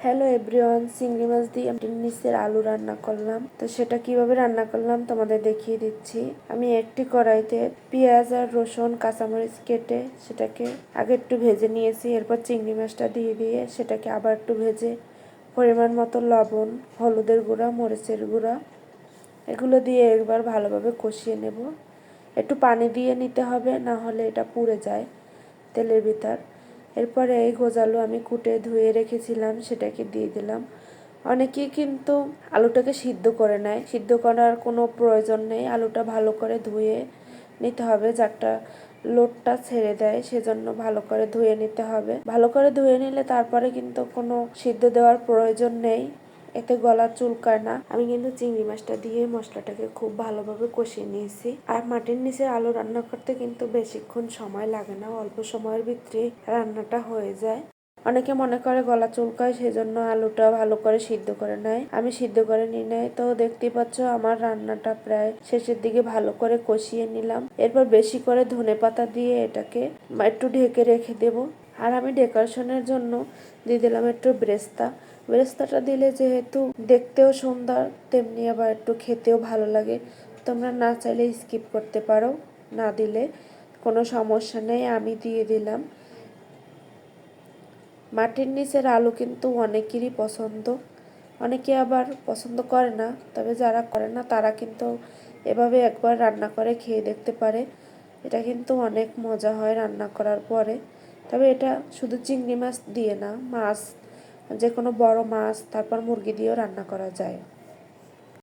Hello everyone, চিংড়ি মাছ দিয়ে নিচের আলু রান্না করলাম। তো সেটা কিভাবে রান্না করলাম তোমাদের দেখিয়ে দিচ্ছি। আমি একটি কড়াইতে পেঁয়াজ আর রসুন কাঁচামরিচ কেটে সেটাকে আগে একটু ভেজে নিয়েছি। এরপর চিংড়ি মাছটা দিয়ে সেটাকে আবার একটু ভেজে পরিমাণ মতো লবণ, হলুদের গুঁড়া, মরিচের গুঁড়া এগুলো দিয়ে একবার ভালোভাবে কষিয়ে নেব। একটু পানি দিয়ে নিতে হবে, না হলে এটা পুড়ে যায় তেলের ভিতর। এরপরে এই গোজালু আমি কুটে ধুয়ে রেখেছিলাম সেটাকে দিয়ে দিলাম। অনেকেই কিন্তু আলুটাকে সিদ্ধ করে নেয়, সিদ্ধ করার কোনো প্রয়োজন নেই। আলুটা ভালো করে ধুয়ে নিতে হবে, যারটা লোটটা ছেড়ে দেয়, সেজন্য ভালো করে ধুয়ে নিতে হবে। ভালো করে ধুয়ে নিলে তারপরে কিন্তু কোনো সিদ্ধ দেওয়ার প্রয়োজন নেই, এতে গলা চুলকায় না। আমি কিন্তু চিংড়ি মাছটা দিয়ে মশলাটাকে খুব ভালোভাবে কষিয়ে নিয়েছি। আর মাটির নিচে আলু রান্না করতে কিন্তু বেশিক্ষণ সময় লাগে না, অল্প সময়ের ভিতরে রান্নাটা হয়ে যায়। অনেকে মনে করে গলা চুলকায়, সেজন্য আলুটা ভালো করে সিদ্ধ করে নেয়। আমি সিদ্ধ করে নিই নাই। তো দেখতেই পাচ্ছ আমার রান্নাটা প্রায় শেষের দিকে ভালো করে কষিয়ে নিলাম। এরপর বেশি করে ধনেপাতা দিয়ে এটাকে একটু ঢেকে রেখে দেব। আর আমি ডেকোরেশনের জন্য দিয়ে দিলাম একটু বেরেস্তা। বেরেস্তাটা দিলে যেহেতু দেখতেও সুন্দর, তেমনি আবার একটু খেতেও ভালো লাগে। তোমরা না চাইলে স্কিপ করতে পারো, না দিলে কোনো সমস্যা নেই, আমি দিয়ে দিলাম। মাটির নিচের আলু কিন্তু অনেকেরই পছন্দ, অনেকে আবার পছন্দ করে না। তবে যারা করে না তারা কিন্তু এভাবে একবার রান্না করে খেয়ে দেখতে পারে। এটা কিন্তু অনেক মজা হয় রান্না করার পরে। তবে এটা শুধু চিংড়ি মাছ দিয়ে না, মাছ যে কোনো বড় মাছ, তারপর মুরগি দিয়েও রান্না করা যায়।